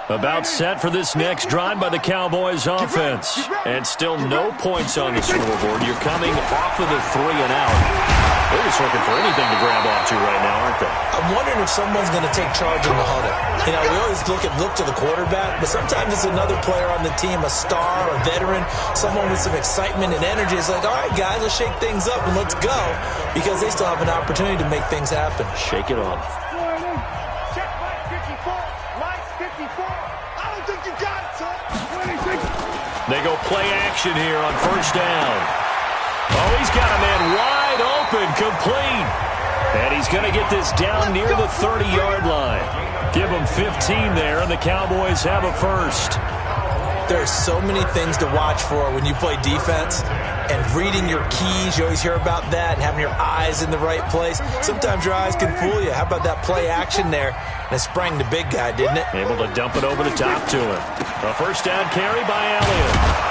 About set for this next drive by the Cowboys offense. And still no points on the scoreboard. You're coming off of the 3 and out. They're just looking for anything to grab onto right now, aren't they? I'm wondering if someone's going to take charge in the huddle. You know, we always look to the quarterback, but sometimes it's another player on the team, a star, a veteran, someone with some excitement and energy. It's like, all right, guys, let's shake things up and let's go, because they still have an opportunity to make things happen. Shake it off. Check light 54. Lights 54. I don't think you got it, son. 26. They go play action here on first down. Oh, he's got a man wide open, complete. And he's going to get this down near the 30-yard line. Give him 15 there, and the Cowboys have a first. There are so many things to watch for when you play defense. And reading your keys, you always hear about that, and having your eyes in the right place. Sometimes your eyes can fool you. How about that play action there? And it sprang the big guy, didn't it? Able to dump it over the top to him. A first down carry by Elliott.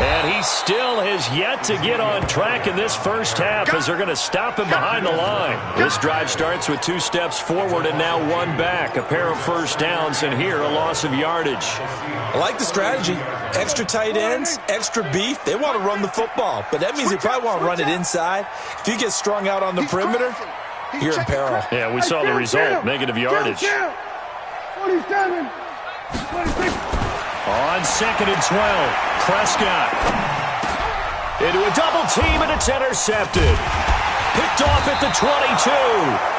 And he still has yet to get on track in this first half as they're going to stop him behind the line. This drive starts with 2 steps forward and now 1 back. A pair of first downs, and here a loss of yardage. I like the strategy. Extra tight ends, extra beef. They want to run the football, but that means they probably want to run it inside. If you get strung out on the perimeter, you're in peril. Yeah, we saw the result, negative yardage. 27. 26. On 2nd and 12, Prescott into a double team, and it's intercepted. Picked off at the 22,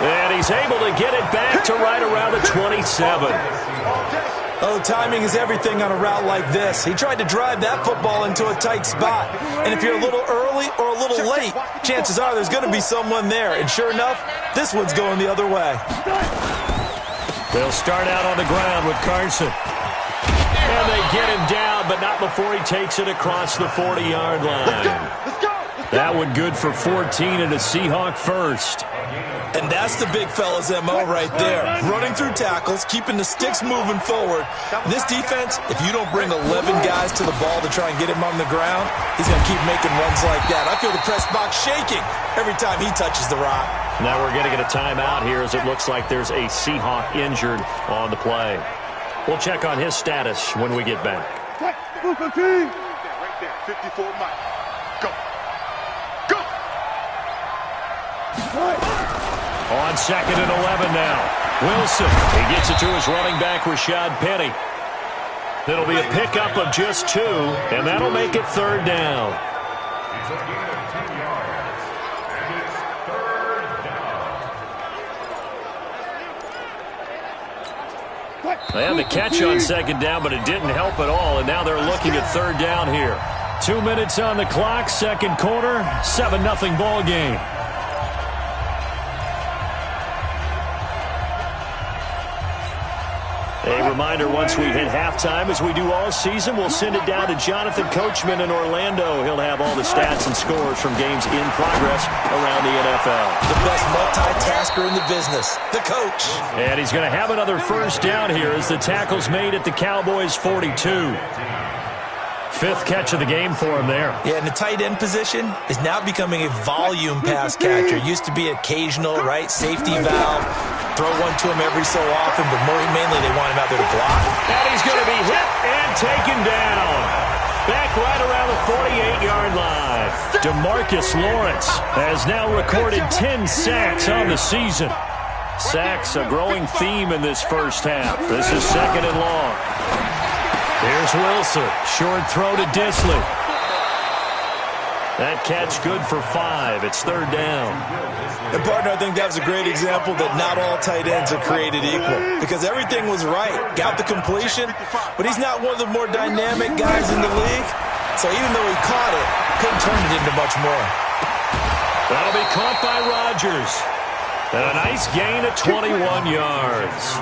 and he's able to get it back to right around the 27. Oh, timing is everything on a route like this. He tried to drive that football into a tight spot. And if you're a little early or a little late, chances are there's going to be someone there. And sure enough, this one's going the other way. They'll start out on the ground with Carson. And they get him down, but not before he takes it across the 40-yard line. That one good for 14 and a Seahawk first. And that's the big fella's MO right there. Running through tackles, keeping the sticks moving forward. This defense, if you don't bring 11 guys to the ball to try and get him on the ground, he's going to keep making runs like that. I feel the press box shaking every time he touches the rock. Now we're going to get a timeout here as it looks like there's a Seahawk injured on the play. We'll check on his status when we get back. Right there, 54 Mike. Go. Go. On 2nd and 11 now. Wilson, he gets it to his running back, Rashad Penny. It'll be a pickup of just 2, and that'll make it 3rd down. They had the catch on 2nd down, but it didn't help at all, and now they're looking at 3rd down here. 2 minutes on the clock, 2nd quarter, 7-0 ball game. A reminder, once we hit halftime, as we do all season, we'll send it down to Jonathan Coachman in Orlando. He'll have all the stats and scores from games in progress around the NFL. The best multitasker in the business, the coach. And he's going to have another first down here as the tackle's made at the Cowboys' 42. 5th catch of the game for him there. Yeah, and the tight end position is now becoming a volume pass catcher. Used to be occasional, right? Safety valve. Throw one to him every so often, but mainly they want him out there to block. And he's going to be hit and taken down. Back right around the 48-yard line. DeMarcus Lawrence has now recorded 10 sacks on the season. Sacks a growing theme in this first half. This is 2nd and long. Here's Wilson. Short throw to Disley. That catch good for 5. It's 3rd down. And, partner, I think that was a great example that not all tight ends are created equal, because everything was right. Got the completion, but he's not one of the more dynamic guys in the league. So even though he caught it, couldn't turn it into much more. That'll be caught by Rodgers. And a nice gain of 21 yards.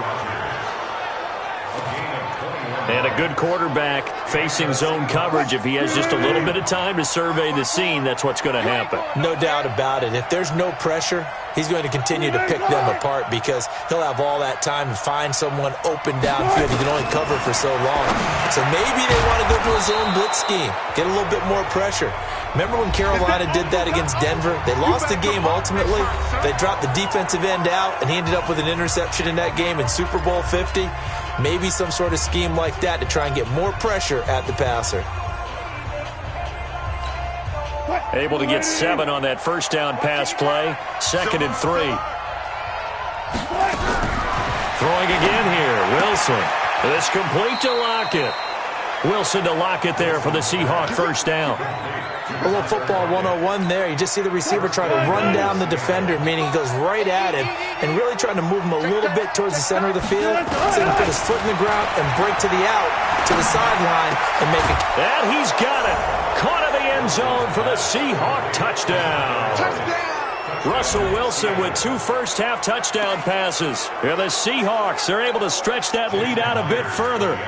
And a good quarterback facing zone coverage. If he has just a little bit of time to survey the scene, that's what's going to happen. No doubt about it. If there's no pressure, he's going to continue to pick them apart because he'll have all that time to find someone open downfield. He can only cover for so long. So maybe they want to go to a zone blitz scheme, get a little bit more pressure. Remember when Carolina did that against Denver? They lost the game ultimately. They dropped the defensive end out, and he ended up with an interception in that game in Super Bowl 50. Maybe some sort of scheme like that to try and get more pressure at the passer. Able to get 7 on that first down pass play. 2nd and 3. Throwing again here. Wilson. This complete to Lockett. Wilson to Lockett there for the Seahawk first down. A little football 101 there. You just see the receiver try to run down the defender, meaning he goes right at him and really trying to move him a little bit towards the center of the field so he can put his foot in the ground and break to the out, to the sideline, and make it. And he's got it. Caught in the end zone for the Seahawk touchdown. Russell Wilson with 2 first-half touchdown passes. And the Seahawks are able to stretch that lead out a bit further.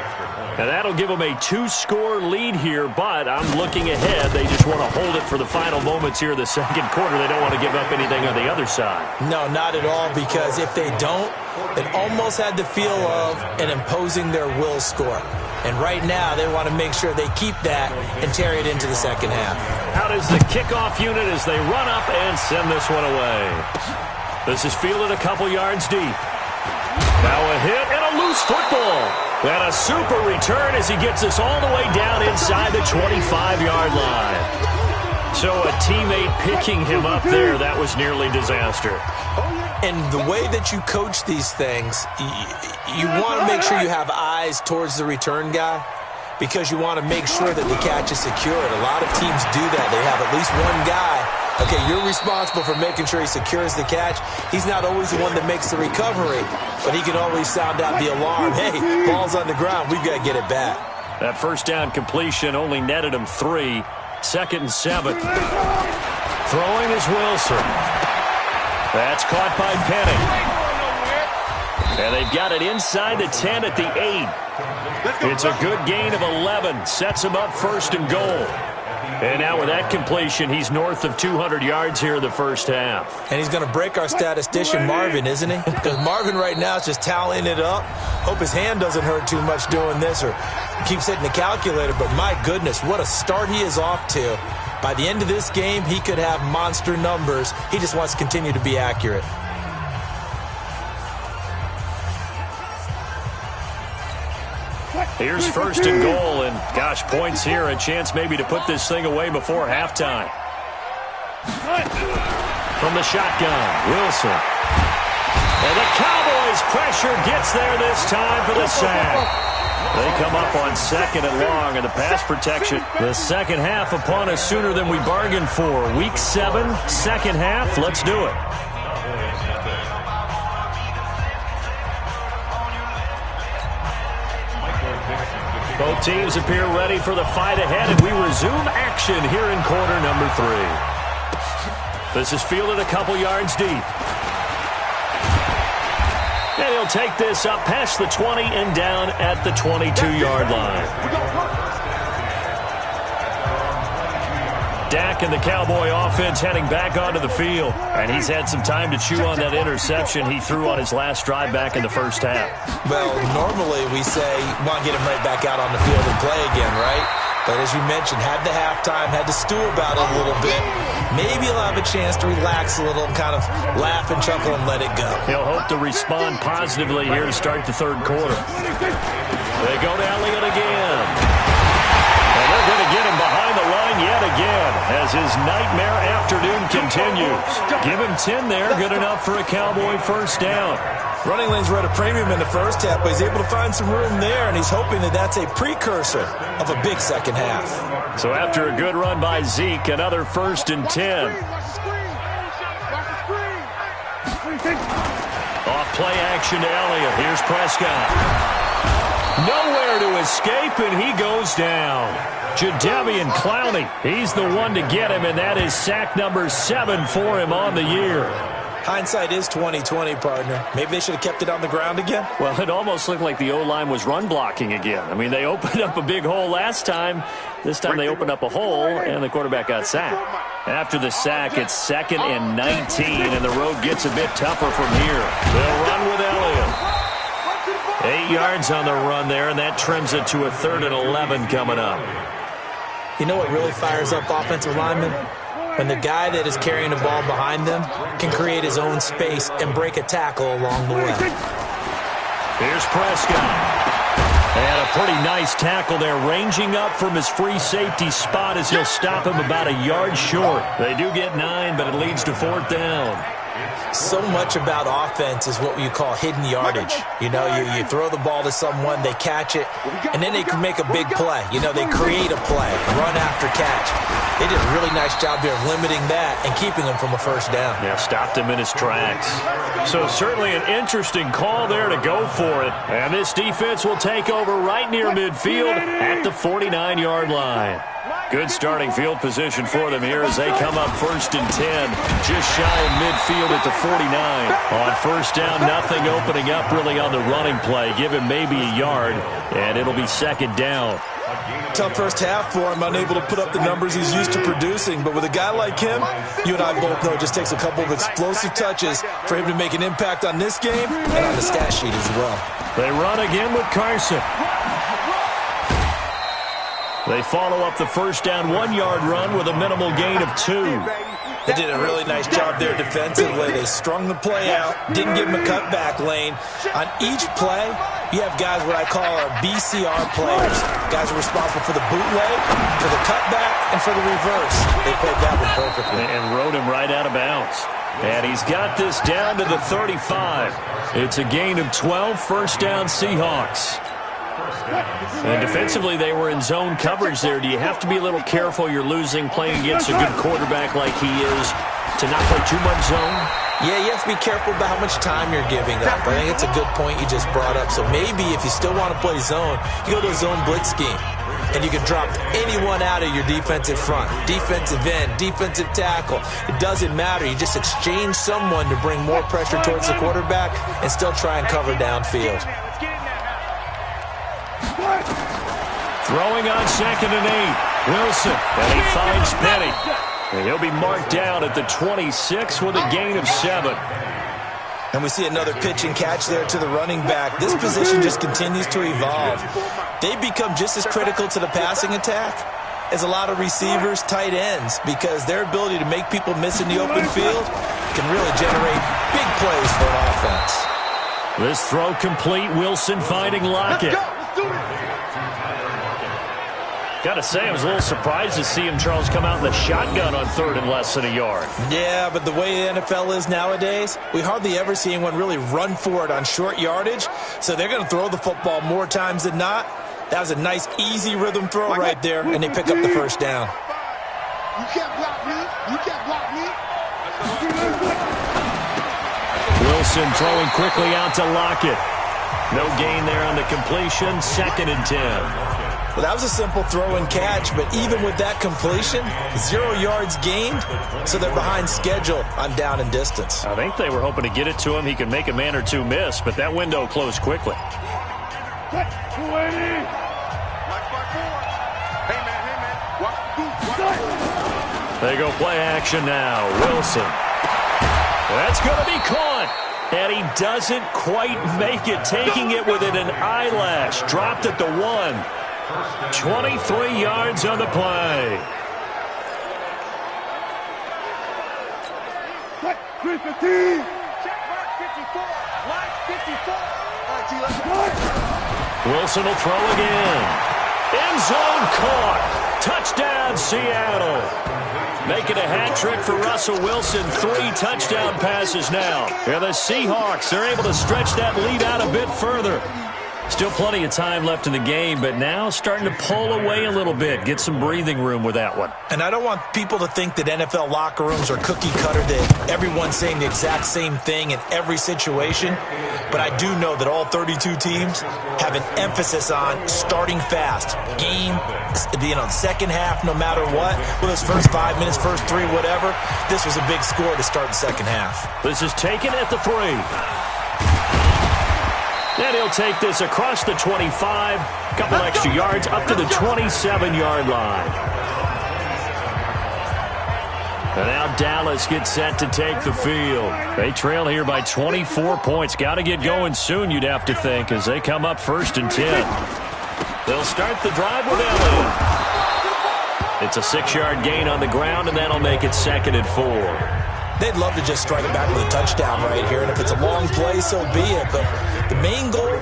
And that'll give them a 2-score lead here, but I'm looking ahead. They just want to hold it for the final moments here in the second quarter. They don't want to give up anything on the other side. No, not at all, because if they don't, it almost had the feel of an imposing their will score. And right now, they want to make sure they keep that and carry it into the second half. Out is the kickoff unit as they run up and send this one away. This is fielded a couple yards deep. Now a hit and a loose football. And a super return as he gets us all the way down inside the 25-yard line. So a teammate picking him up there, that was nearly disaster. And the way that you coach these things, you want to make sure you have eyes towards the return guy because you want to make sure that the catch is secured. A lot of teams do that. They have at least one guy. Okay, you're responsible for making sure he secures the catch. He's not always the one that makes the recovery, but he can always sound out the alarm. Hey, ball's on the ground. We've got to get it back. That first down completion only netted him 3. 2nd and 7. Throwing is Wilson. That's caught by Penny. And they've got it inside the 10 at the 8. It's a good gain of 11. Sets him up 1st and goal. And now with that completion, he's north of 200 yards here in the first half. And he's going to break our statistician, Marvin, isn't he? Because Marvin right now is just tallying it up. Hope his hand doesn't hurt too much doing this or keeps hitting the calculator. But my goodness, what a start he is off to. By the end of this game, he could have monster numbers. He just wants to continue to be accurate. Here's 1st and goal, and gosh, points here, a chance maybe to put this thing away before halftime. From the shotgun, Wilson. And the Cowboys' pressure gets there this time for the sack. They come up on 2nd and long, and the pass protection. The second half upon us sooner than we bargained for. Week 7, second half, let's do it. Both teams appear ready for the fight ahead, and we resume action here in quarter number 3. This is fielded a couple yards deep. And he'll take this up past the 20 and down at the 22-yard line. Dak and the Cowboy offense heading back onto the field. And he's had some time to chew on that interception he threw on his last drive back in the first half. Well, normally we say, want to get him right back out on the field and play again, right? But as you mentioned, had the halftime, had to stew about it a little bit. Maybe he'll have a chance to relax a little and kind of laugh and chuckle and let it go. He'll hope to respond positively here to start the third quarter. They go to Elliott again. And they're going to get him behind the line yet again as his nightmare afternoon continues. Give him 10 there, good enough for a Cowboy first down. Running lanes were at a premium in the first half, but he's able to find some room there, and he's hoping that that's a precursor of a big second half. So after a good run by Zeke, another 1st and 10. Off play action to Elliott. Here's Prescott. Nowhere to escape, and he goes down. Jadeveon Clowney, he's the one to get him, and that is sack number 7 for him on the year. Hindsight is 20/20, partner. Maybe they should have kept it on the ground again. Well, it almost looked like the O-line was run blocking again. I mean, they opened up a big hole last time. This time they opened up a hole, and the quarterback got sacked. After the sack, it's 2nd and 19, and the road gets a bit tougher from here. They'll run with Elliott. 8 yards on the run there, and that trims it to a 3rd and 11 coming up. You know what really fires up offensive linemen? When the guy that is carrying the ball behind them can create his own space and break a tackle along the way. Here's Prescott. And a pretty nice tackle there, ranging up from his free safety spot as he'll stop him about a yard short. They do get 9, but it leads to 4th down. So much about offense is what you call hidden yardage. You know, you throw the ball to someone, they catch it, and then they can make a big play. You know, they create a play, run after catch. They did a really nice job here of limiting that and keeping him from a first down. Yeah, stopped him in his tracks. So certainly an interesting call there to go for it. And this defense will take over right near midfield at the 49-yard line. Good starting field position for them here as they come up 1st and 10, just shy of midfield at the 49. On first down, nothing opening up really on the running play. Give him maybe a yard, and it'll be 2nd down. Tough first half for him, unable to put up the numbers he's used to producing. But with a guy like him, you and I both know it just takes a couple of explosive touches for him to make an impact on this game and on the stat sheet as well. They run again with Carson. They follow up the first down 1-yard run with a minimal gain of 2. They did a really nice job there defensively. They strung the play out, didn't give him a cutback lane. On each play, you have guys what I call our BCR players. Guys are responsible for the bootleg, for the cutback, and for the reverse. They played that one perfectly. And rode him right out of bounds. And he's got this down to the 35. It's a gain of 12, first down Seahawks. And defensively, they were in zone coverage there. Do you have to be a little careful you're losing playing against a good quarterback like he is to not play too much zone? Yeah, you have to be careful about how much time you're giving up. I think it's a good point you just brought up. So maybe if you still want to play zone, you go to a zone blitz scheme. And you can drop anyone out of your defensive front, defensive end, defensive tackle. It doesn't matter. You just exchange someone to bring more pressure towards the quarterback and still try and cover downfield. Throwing on 2nd and 8. Wilson, and he finds Penny. And he'll be marked down at the 26 with a gain of 7. And we see another pitch and catch there to the running back. This position just continues to evolve. They become just as critical to the passing attack as a lot of receivers, tight ends, because their ability to make people miss in the open field can really generate big plays for an offense. This throw complete. Wilson finding Lockett. Got to say, I was a little surprised to see him, Charles, come out in the shotgun on 3rd and less than a yard. Yeah, but the way the NFL is nowadays, we hardly ever see anyone really run for it on short yardage. So they're going to throw the football more times than not. That was a nice, easy rhythm throw right there, and they pick up the first down. You can't block me. You can't block me. Wilson throwing quickly out to Lockett. No gain there on the completion. 2nd and 10. Well, that was a simple throw and catch, but even with that completion, 0 yards gained, so they're behind schedule on down and distance. I think they were hoping to get it to him. He could make a man or two miss, but that window closed quickly. They go play action now. Wilson. That's going to be caught. And he doesn't quite make it, taking it within an eyelash. Dropped at the 1. 23 yards on the play. Wilson will throw again. End zone caught. Touchdown, Seattle. Making a hat trick for Russell Wilson. 3 touchdown passes now. And the Seahawks, they're able to stretch that lead out a bit further. Still plenty of time left in the game, but now starting to pull away a little bit. Get some breathing room with that one. And I don't want people to think that NFL locker rooms are cookie cutter, that everyone's saying the exact same thing in every situation. But I do know that all 32 teams have an emphasis on starting fast. Game, second half, no matter what. With those first 5 minutes, first 3, whatever. This was a big score to start the second half. This is taken at the 3. And he'll take this across the 25, couple extra yards up to the 27-yard line. And now Dallas gets set to take the field. They trail here by 24 points. Got to get going soon, you'd have to think, as they come up 1st and 10. They'll start the drive with Elliott. It's a 6-yard gain on the ground, and that'll make it 2nd and 4. They'd love to just strike it back with a touchdown right here, and if it's a long play, so be it. But The main goal,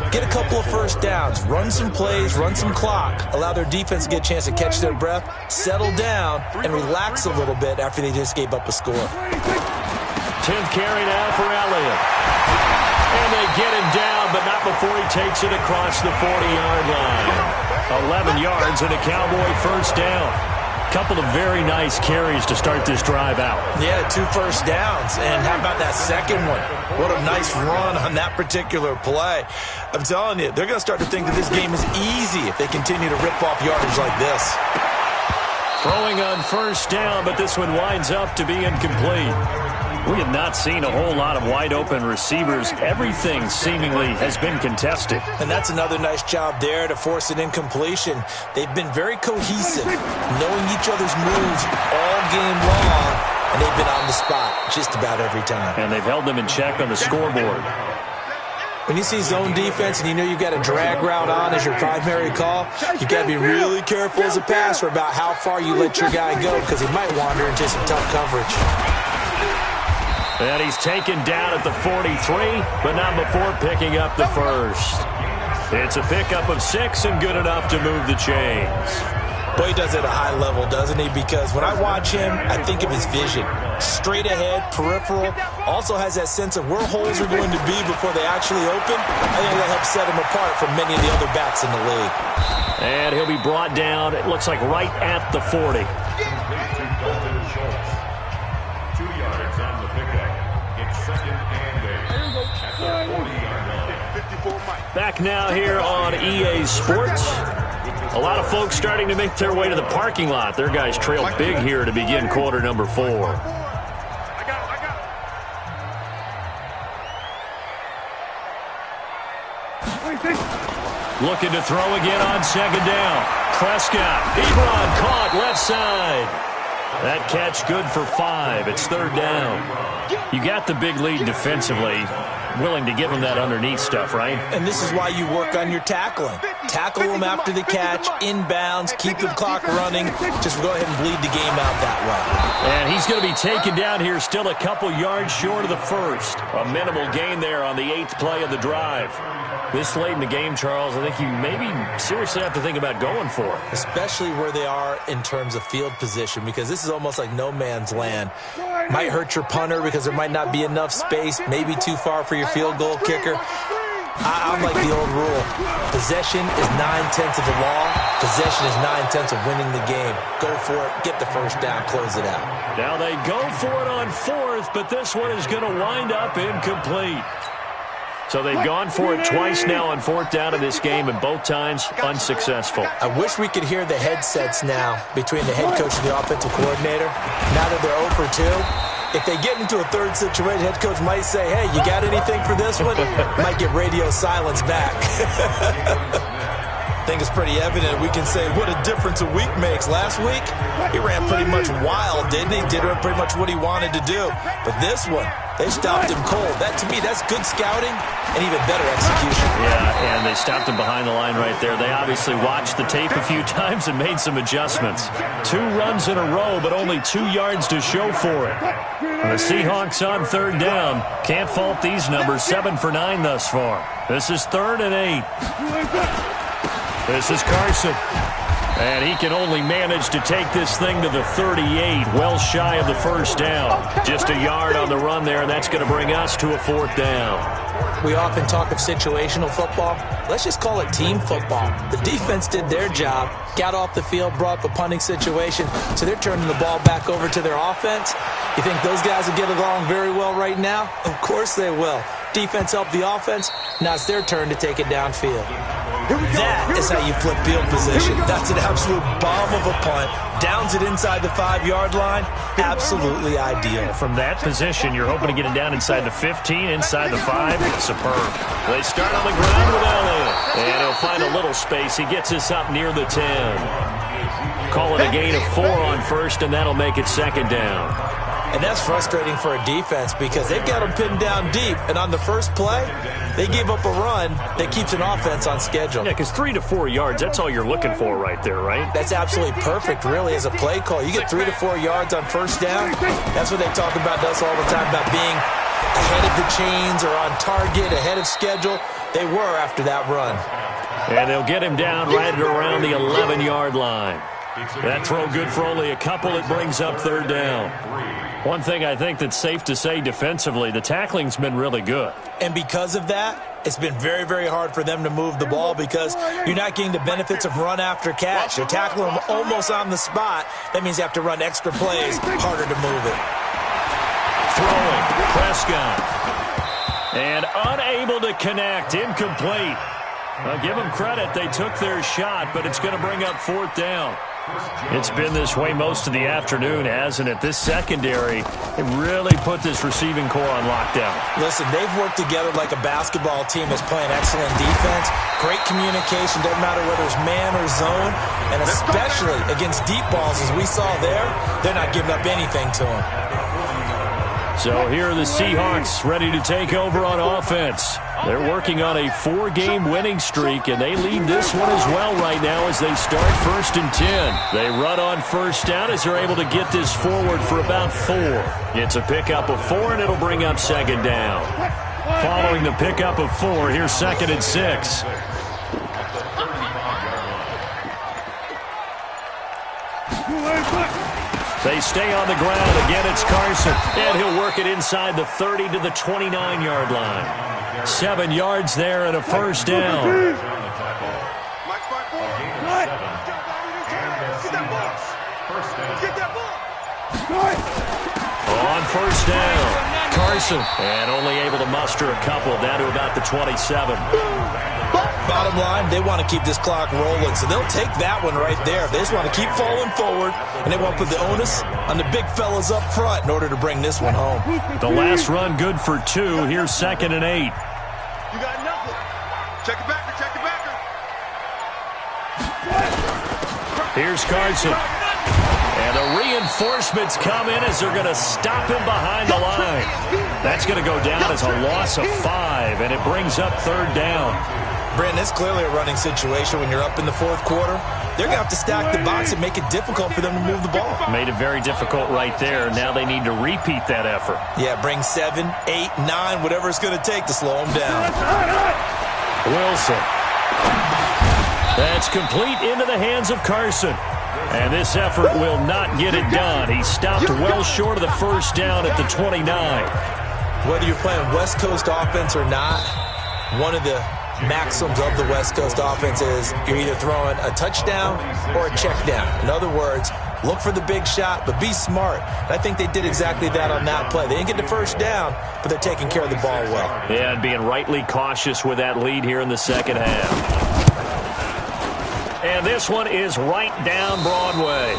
get a couple of first downs, run some plays, run some clock, allow their defense to get a chance to catch their breath, settle down, and relax a little bit after they just gave up a score. 10th carry now for Elliott. And they get him down, but not before he takes it across the 40-yard line. 11 yards and a Cowboy first down. Couple of very nice carries to start this drive out. Yeah, 2 first downs. And how about that second one? What a nice run on that particular play. I'm telling you, they're going to start to think that this game is easy if they continue to rip off yardage like this. Throwing on first down, but this one winds up to be incomplete. We have not seen a whole lot of wide-open receivers. Everything seemingly has been contested. And that's another nice job there to force an incompletion. They've been very cohesive, knowing each other's moves all game long, and they've been on the spot just about every time. And they've held them in check on the scoreboard. When you see zone defense and you know you've got a drag route on as your primary call, you've got to be really careful as a passer about how far you let your guy go because he might wander into some tough coverage. And he's taken down at the 43, but not before picking up the first. It's a pickup of 6 and good enough to move the chains. Boy, he does it at a high level, doesn't he? Because when I watch him, I think of his vision. Straight ahead, peripheral. Also has that sense of where holes are going to be before they actually open. I think that helps set him apart from many of the other backs in the league. And he'll be brought down, it looks like right at the 40. 2 yards on the pickup. It's 2nd and 8 at the 40-yard line. Back now here on EA Sports. A lot of folks starting to make their way to the parking lot. Their guys trail big here to begin quarter number 4. Looking to throw again on 2nd down. Prescott, Ebron caught left side. That catch good for 5. It's 3rd down. You got the big lead defensively. Willing to give them that underneath stuff, right? And this is why you work on your tackling. Tackle them after the catch, inbounds, keep the clock running. Just go ahead and bleed the game out that way. And he's going to be taken down here still a couple yards short of the first. A minimal gain there on the 8th play of the drive. This late in the game, Charles, I think you maybe seriously have to think about going for it. Especially where they are in terms of field position, because this is almost like no man's land. Might hurt your punter because there might not be enough space, maybe too far for your field goal kicker. I'm like the old rule. Possession is 9/10 of the law. Possession is 9/10 of winning the game. Go for it, get the first down, close it out. Now they go for it on 4th, but this one is going to wind up incomplete. So they've gone for it twice now on 4th down in this game, and both times unsuccessful. I wish we could hear the headsets now between the head coach and the offensive coordinator. Now that they're 0 for 2, if they get into a 3rd situation, head coach might say, hey, you got anything for this one? Might get radio silence back. I think it's pretty evident we can say what a difference a week makes. Last week, he ran pretty much wild, didn't he? Did pretty much what he wanted to do. But this one, they stopped him cold. That, to me, that's good scouting and even better execution. Yeah, and they stopped him behind the line right there. They obviously watched the tape a few times and made some adjustments. 2 runs in a row, but only 2 yards to show for it. And the Seahawks on 3rd down. Can't fault these numbers. 7 for 9 thus far. This is 3rd and 8. This is Carson. And he can only manage to take this thing to the 38, well shy of the first down. Just a yard on the run there, and that's going to bring us to a 4th down. We often talk of situational football. Let's just call it team football. The defense did their job, got off the field, brought up a punting situation, so they're turning the ball back over to their offense. You think those guys will get along very well right now? Of course they will. Defense helped the offense. Now it's their turn to take it downfield. That is how you flip field position. That's an absolute bomb of a punt. Downs it inside the 5-yard line. Absolutely ideal. From that position, you're hoping to get it down inside the 15, inside the 5. Superb. They start on the ground with Elliott. And he'll find a little space. He gets us up near the 10. Call it a gain of 4 on 1st, and that'll make it 2nd down. And that's frustrating for a defense because they've got them pinned down deep. And on the first play, they gave up a run that keeps an offense on schedule. Yeah, because 3 to 4 yards, that's all you're looking for right there, right? That's absolutely perfect, really, as a play call. You get 3 to 4 yards on 1st down. That's what they talk about us all the time, about being ahead of the chains or on target, ahead of schedule. They were after that run. And they'll get him down right at around the 11-yard line. That throw good for only a couple. It brings up third down. One thing I think that's safe to say defensively, the tackling's been really good. And because of that, it's been very, very hard for them to move the ball because you're not getting the benefits of run after catch. You're tackling them almost on the spot. That means you have to run extra plays, harder to move it. Throwing, Prescott. And unable to connect, incomplete. I'll give them credit. They took their shot, but it's going to bring up fourth down. It's been this way most of the afternoon, hasn't it? This secondary, it really put this receiving core on lockdown. Listen, they've worked together like a basketball team that's playing excellent defense. Great communication, doesn't matter whether it's man or zone. And especially against deep balls, as we saw there, they're not giving up anything to them. So here are the Seahawks ready to take over on offense. They're working on a 4-game winning streak, and they lead this one as well right now as they start 1st and 10. They run on first down as they're able to get this forward for about 4. It's a pickup of 4, and it'll bring up second down. Following the pickup of 4, here's 2nd and 6. They stay on the ground. Again, it's Carson. And he'll work it inside the 30 to the 29-yard line. 7 yards there and a first down. On first down, Carson. And only able to muster a couple down to about the 27. Bottom line, they want to keep this clock rolling, so they'll take that one right there. They just want to keep falling forward, and they want to put the onus on the big fellas up front in order to bring this one home. The last run good for 2. Here's 2nd and 8. You got nothing. Check it back. Check it back. Here's Carson. And the reinforcements come in as they're going to stop him behind the line. That's going to go down as a loss of 5, and it brings up third down. Brandon, it's clearly a running situation when you're up in the fourth quarter. They're going to have to stack the box and make it difficult for them to move the ball. Made it very difficult right there. Now they need to repeat that effort. Yeah, bring 7, 8, 9, whatever it's going to take to slow them down. Wilson. That's complete into the hands of Carson. And this effort will not get it done. He stopped well short of the first down at the 29. Whether you're playing West Coast offense or not, one of the maxims of the West Coast offense is you're either throwing a touchdown or a check down. In other words, look for the big shot, but be smart. And I think they did exactly that on that play. They didn't get the first down, but they're taking care of the ball well. Yeah, and being rightly cautious with that lead here in the second half. And this one is right down Broadway.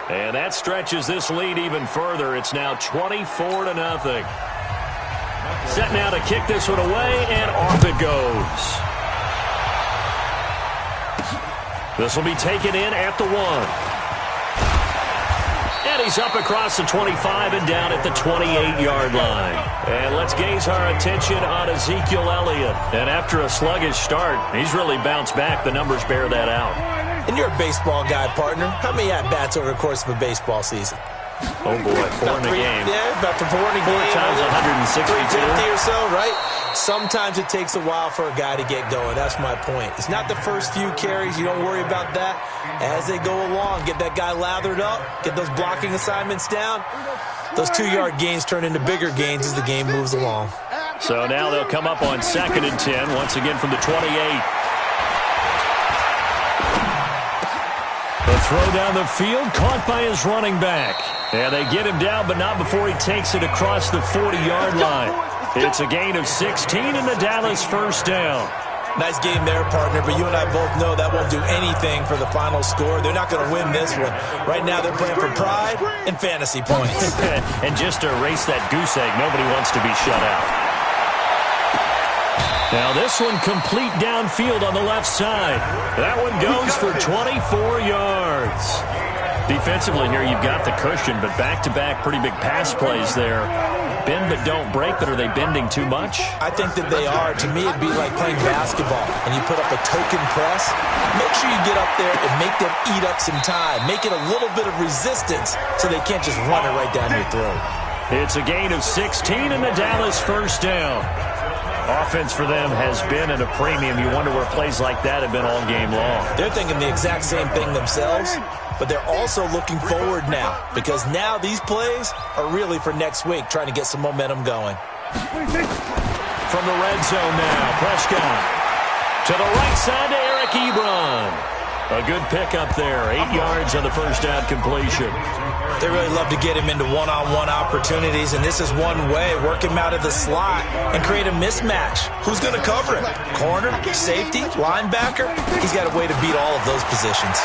And that stretches this lead even further. It's now 24-0. Set now to kick this one away, and off it goes. This will be taken in at the 1. And he's up across the 25 and down at the 28-yard line. And let's gaze our attention on Ezekiel Elliott. And after a sluggish start, he's really bounced back. The numbers bear that out. And you're a baseball guy, partner. How many at-bats over the course of a baseball season? Oh, boy, 4 in a game. Yeah, about 4 in a game. 4 times 162. 350 or so, right? Sometimes it takes a while for a guy to get going. That's my point. It's not the first few carries. You don't worry about that. As they go along, get that guy lathered up, get those blocking assignments down. Those 2-yard gains turn into bigger gains as the game moves along. So now they'll come up on 2nd and 10, once again from the 28. The throw down the field, caught by his running back. And they get him down, but not before he takes it across the 40-yard line. It's a gain of 16 and the Dallas first down. Nice game there, partner, but you and I both know that won't do anything for the final score. They're not going to win this one. Right now they're playing for pride and fantasy points. And just to erase that goose egg, nobody wants to be shut out. Now this one complete downfield on the left side. That one goes for 24 yards. Defensively here, you've got the cushion, but back-to-back pretty big pass plays there. Bend but don't break, but are they bending too much? I think that they are. To me, it'd be like playing basketball, and you put up a token press. Make sure you get up there and make them eat up some time. Make it a little bit of resistance so they can't just run it right down your throat. It's a gain of 16 and the Dallas first down. Offense for them has been at a premium. You wonder where plays like that have been all game long. They're thinking the exact same thing themselves, but they're also looking forward now because now these plays are really for next week, trying to get some momentum going. From the red zone now, Prescott. To the right side to Eric Ebron. A good pickup there. 8 yards on the first down completion. They really love to get him into one-on-one opportunities, and this is one way. Work him out of the slot and create a mismatch. Who's going to cover him? Corner, safety, linebacker? He's got a way to beat all of those positions.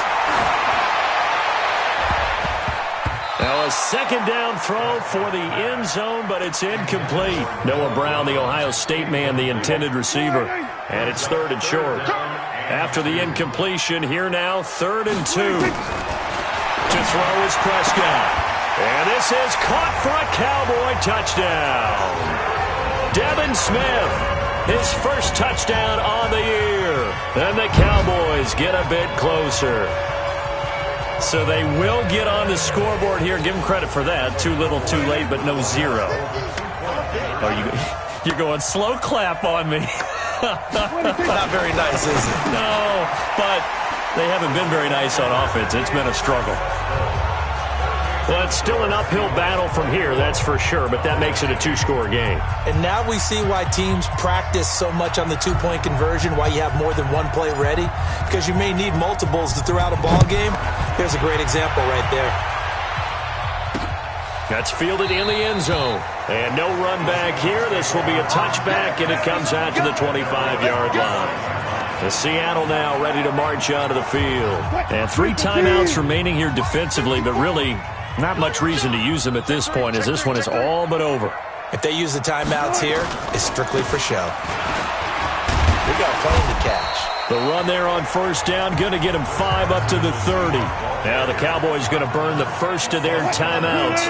Now a second down throw for the end zone, but it's incomplete. Noah Brown, the Ohio State man, the intended receiver. And it's 3rd and short. After the incompletion, here now, 3rd and 2. To throw is Prescott. And this is caught for a Cowboy touchdown. Devin Smith, his first touchdown on the year. And the Cowboys get a bit closer. So they will get on the scoreboard here. Give them credit for that. Too little, too late, but no 0. Oh, you're going slow clap on me. Not very nice, is it? No, but they haven't been very nice on offense. It's been a struggle. Well, it's still an uphill battle from here, that's for sure, but that makes it a 2-score game. And now we see why teams practice so much on the 2-point conversion, why you have more than one play ready, because you may need multiples to throw out a ball game. Here's a great example right there. That's fielded in the end zone. And no run back here. This will be a touchback, and it comes out to the 25-yard line. The Seattle now ready to march onto the field. And 3 timeouts remaining here defensively, but really not much reason to use them at this point, as this one is all but over. If they use the timeouts here, it's strictly for show. We got a plane to catch. The run there on first down, going to get him 5 up to the 30. Now the Cowboys going to burn the first of their timeouts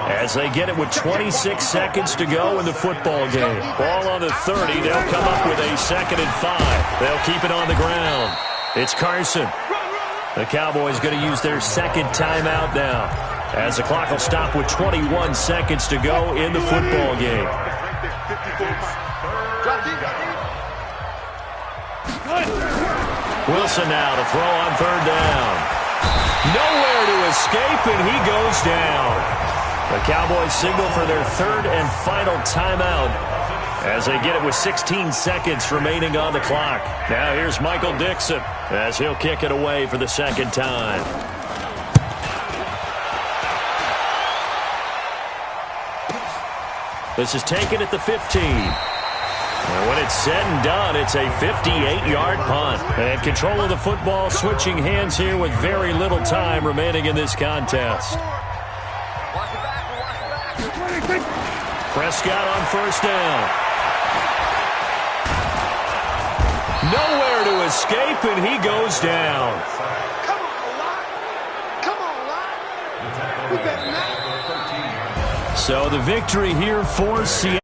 as they get it with 26 seconds to go in the football game. Ball on the 30. They'll come up with a 2nd and 5. They'll keep it on the ground. It's Carson. The Cowboys going to use their 2nd timeout now as the clock will stop with 21 seconds to go in the football game. Wilson now to throw on 3rd down. Nowhere to escape, and he goes down. The Cowboys signal for their 3rd and final timeout as they get it with 16 seconds remaining on the clock. Now here's Michael Dixon as he'll kick it away for the 2nd time. This is taken at the 15. And when it's said and done, it's a 58-yard punt. And control of the football switching hands here with very little time remaining in this contest. Prescott on first down. Nowhere to escape, and he goes down. Come on, Lot. Come on, Lot. We better not. So the victory here for Seattle.